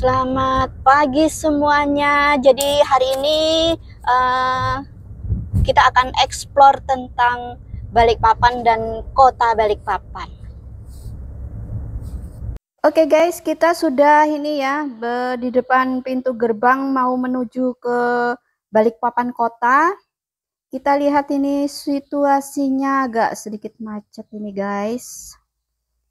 Selamat pagi semuanya. Jadi hari ini kita akan explore tentang Balikpapan dan kota Balikpapan. Oke guys, kita sudah ini ya di depan pintu gerbang mau menuju ke Balikpapan kota. Kita lihat ini situasinya agak sedikit macet ini guys.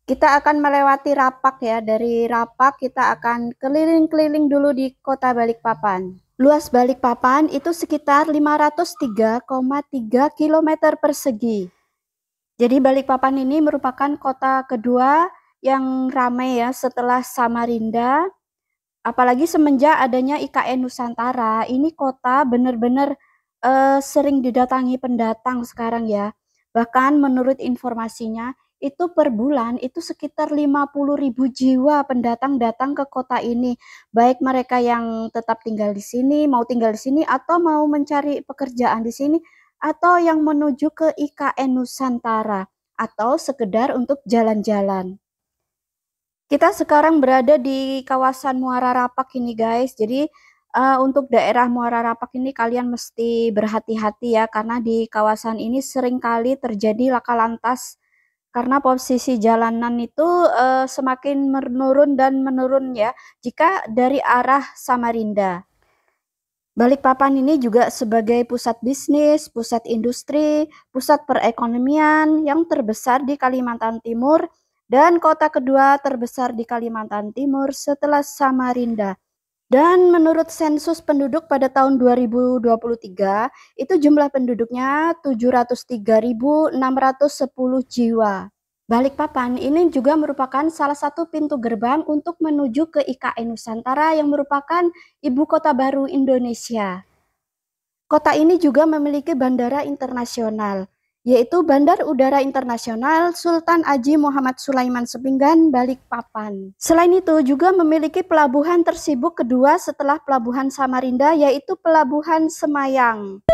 Kita akan melewati Rapak ya. Dari Rapak kita akan keliling-keliling dulu di kota Balikpapan. Luas Balikpapan itu sekitar 503,3 km persegi. Jadi Balikpapan ini merupakan kota kedua yang ramai ya setelah Samarinda. Apalagi semenjak adanya IKN Nusantara, ini kota benar-benar sering didatangi pendatang sekarang ya. Bahkan menurut informasinya, itu per bulan itu sekitar 50.000 jiwa pendatang datang ke kota ini. Baik mereka yang tetap tinggal di sini, mau tinggal di sini, atau mau mencari pekerjaan di sini, atau yang menuju ke IKN Nusantara, atau sekedar untuk jalan-jalan. Kita sekarang berada di kawasan Muara Rapak ini guys. Jadi untuk daerah Muara Rapak ini kalian mesti berhati-hati ya, karena di kawasan ini seringkali terjadi laka lantas karena posisi jalanan itu semakin menurun dan menurun ya jika dari arah Samarinda. Balikpapan ini juga sebagai pusat bisnis, pusat industri, pusat perekonomian yang terbesar di Kalimantan Timur dan kota kedua terbesar di Kalimantan Timur setelah Samarinda. Dan menurut sensus penduduk pada tahun 2023, itu jumlah penduduknya 703.610 jiwa. Balikpapan ini juga merupakan salah satu pintu gerbang untuk menuju ke IKN Nusantara yang merupakan ibu kota baru Indonesia. Kota ini juga memiliki bandara internasional, yaitu Bandar Udara Internasional Sultan Haji Muhammad Sulaiman Sepinggan Balikpapan. Selain itu juga memiliki pelabuhan tersibuk kedua setelah Pelabuhan Samarinda, yaitu Pelabuhan Semayang.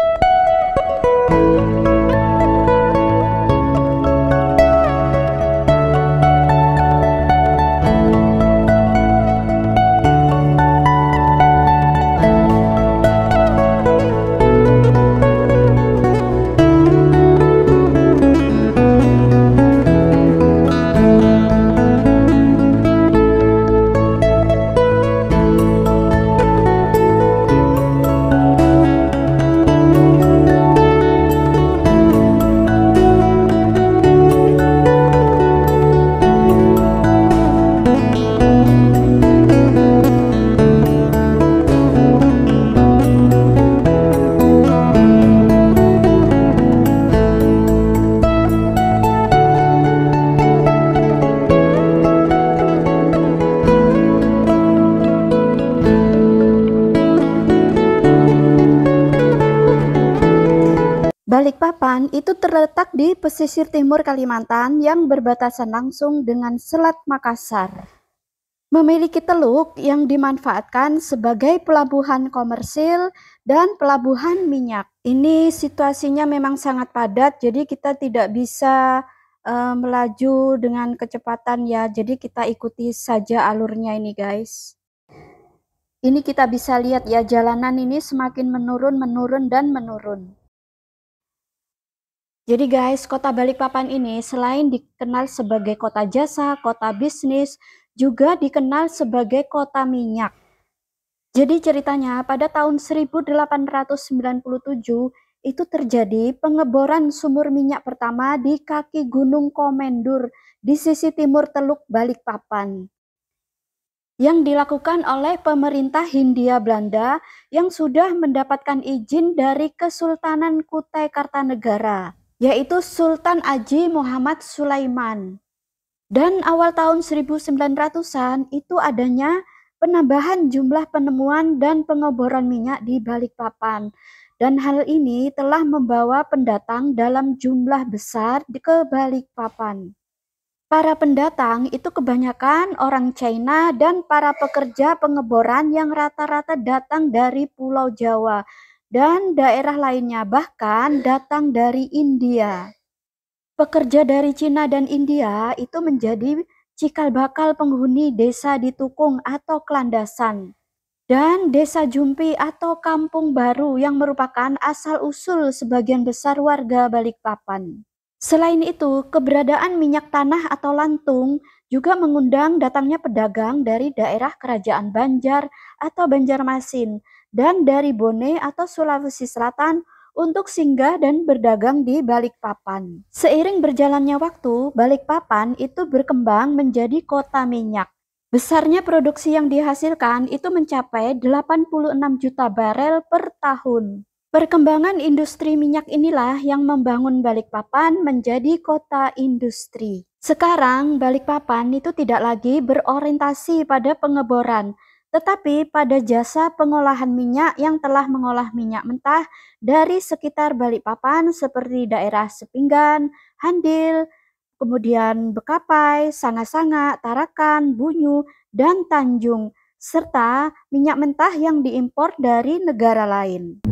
Balikpapan itu terletak di pesisir timur Kalimantan yang berbatasan langsung dengan Selat Makassar. Memiliki teluk yang dimanfaatkan sebagai pelabuhan komersil dan pelabuhan minyak. Ini situasinya memang sangat padat, jadi kita tidak bisa melaju dengan kecepatan ya. Jadi kita ikuti saja alurnya ini guys. Ini kita bisa lihat ya, jalanan ini semakin menurun, dan menurun. Jadi guys, kota Balikpapan ini selain dikenal sebagai kota jasa, kota bisnis, juga dikenal sebagai kota minyak. Jadi ceritanya pada tahun 1897 itu terjadi pengeboran sumur minyak pertama di kaki Gunung Komendur di sisi timur Teluk Balikpapan, yang dilakukan oleh pemerintah Hindia Belanda yang sudah mendapatkan izin dari Kesultanan Kutai Kartanegara, yaitu Sultan Haji Muhammad Sulaiman. Dan awal tahun 1900-an itu adanya penambahan jumlah penemuan dan pengeboran minyak di Balikpapan. Dan hal ini telah membawa pendatang dalam jumlah besar ke Balikpapan. Para pendatang itu kebanyakan orang China dan para pekerja pengeboran yang rata-rata datang dari Pulau Jawa dan daerah lainnya, bahkan datang dari India. Pekerja dari Cina dan India itu menjadi cikal bakal penghuni desa Ditukung atau Kelandasan, dan Desa Jumpi atau Kampung Baru yang merupakan asal-usul sebagian besar warga Balikpapan. Selain itu, keberadaan minyak tanah atau lantung juga mengundang datangnya pedagang dari daerah Kerajaan Banjar atau Banjarmasin dan dari Bone atau Sulawesi Selatan untuk singgah dan berdagang di Balikpapan. Seiring berjalannya waktu, Balikpapan itu berkembang menjadi kota minyak. Besarnya produksi yang dihasilkan itu mencapai 86 juta barel per tahun. Perkembangan industri minyak inilah yang membangun Balikpapan menjadi kota industri. Sekarang Balikpapan itu tidak lagi berorientasi pada pengeboran, tetapi pada jasa pengolahan minyak yang telah mengolah minyak mentah dari sekitar Balikpapan seperti daerah Sepinggan, Handil, kemudian Bekapai, Sanga-Sanga, Tarakan, Bunyu, dan Tanjung, serta minyak mentah yang diimpor dari negara lain.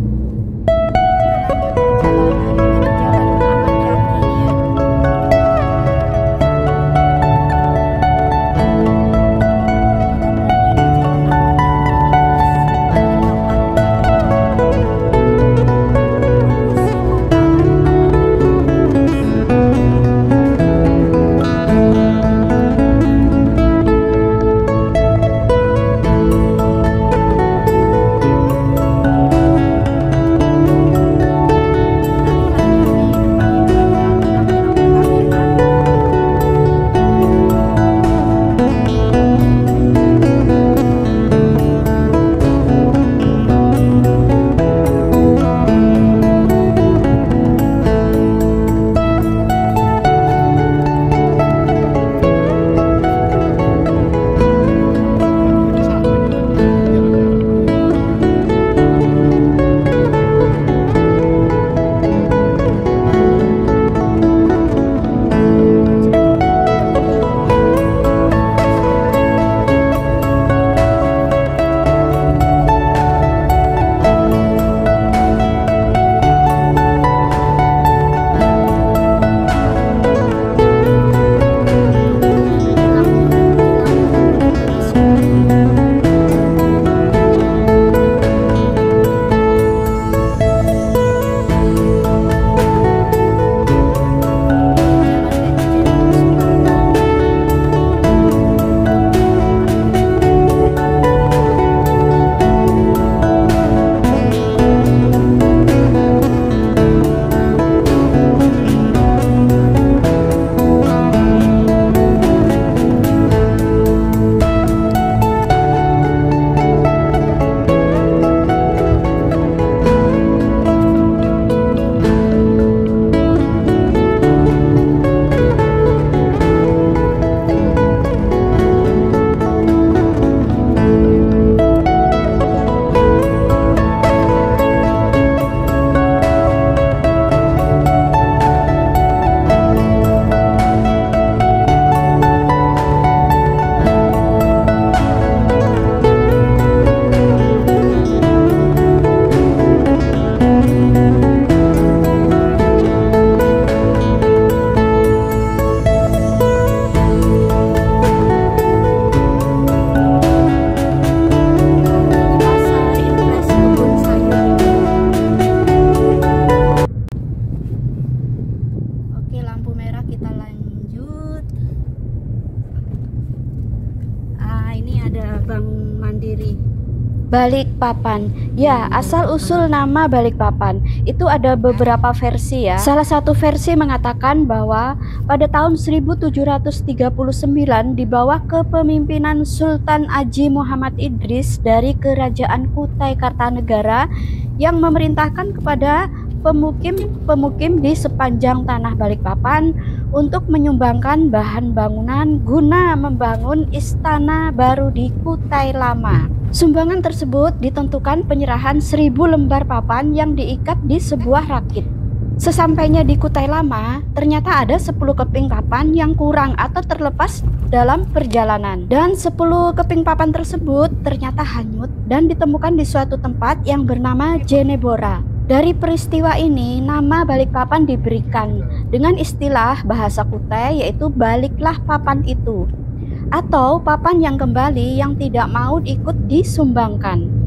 Balikpapan. Ya, asal-usul nama Balikpapan itu ada beberapa versi ya. Salah satu versi mengatakan bahwa pada tahun 1739 di bawah kepemimpinan Sultan Aji Muhammad Idris dari Kerajaan Kutai Kartanegara yang memerintahkan kepada pemukim di sepanjang tanah Balikpapan untuk menyumbangkan bahan bangunan guna membangun istana baru di Kutai Lama. Sumbangan tersebut ditentukan penyerahan 1000 lembar papan yang diikat di sebuah rakit. Sesampainya di Kutai Lama, ternyata ada 10 keping papan yang kurang atau terlepas dalam perjalanan. Dan 10 keping papan tersebut ternyata hanyut dan ditemukan di suatu tempat yang bernama Jenebora. Dari peristiwa ini, nama Balikpapan diberikan dengan istilah bahasa Kutai yaitu baliklah papan itu. atau papan yang kembali yang tidak mau ikut disumbangkan.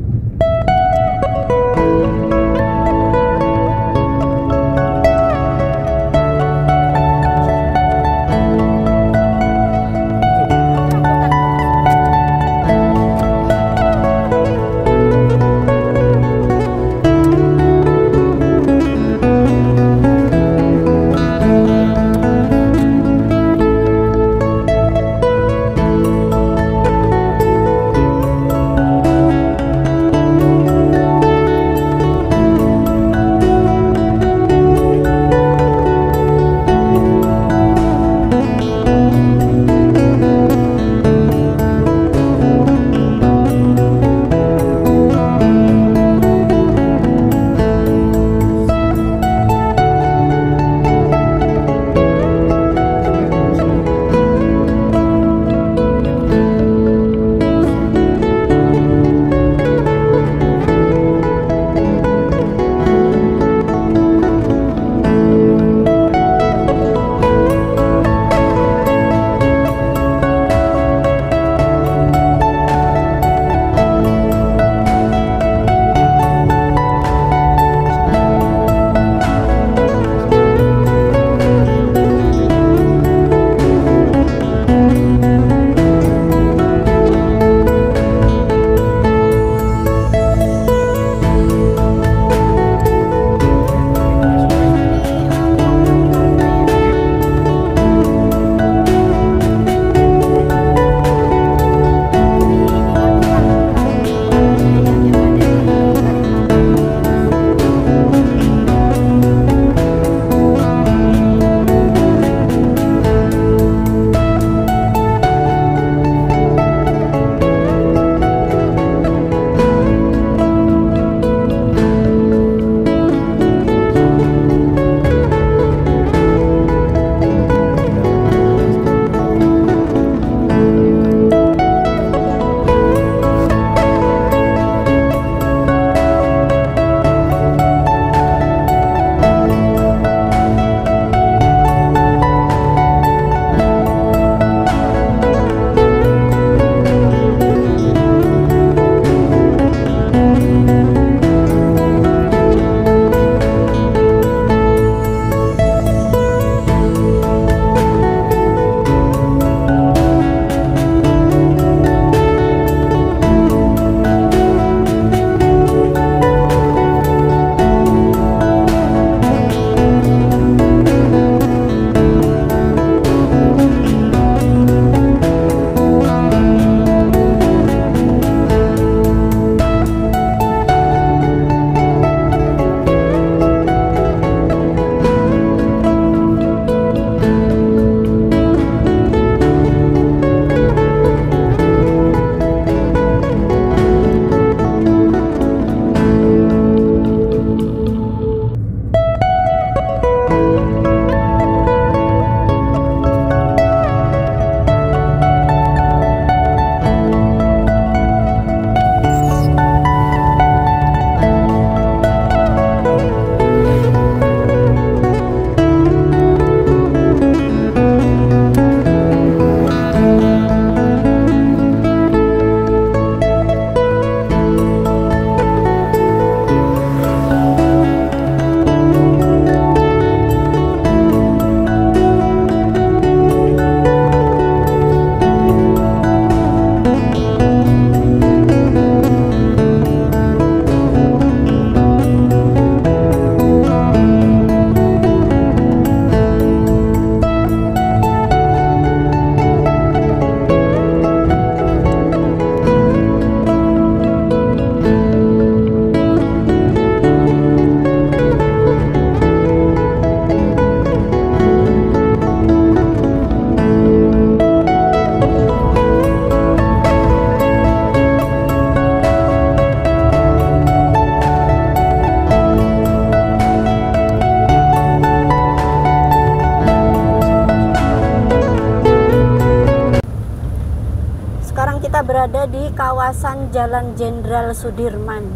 kita berada di kawasan Jalan Jenderal Sudirman.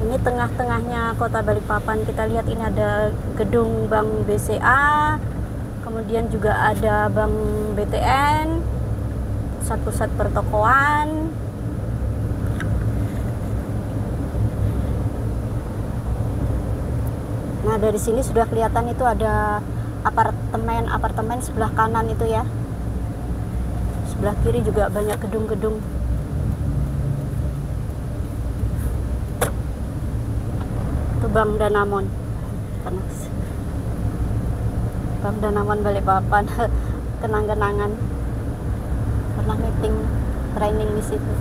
Ini tengah-tengahnya kota Balikpapan. Kita lihat ini ada gedung Bank BCA, Kemudian juga ada Bank BTN, pusat-pusat pertokoan. Nah, dari sini sudah kelihatan itu ada apartemen sebelah kanan itu ya. Sebelah kiri juga banyak gedung-gedung. Itu Bank Danamon. Panas. Bank Danamon Balikpapan. Kenang-kenangan pernah meeting training di situ.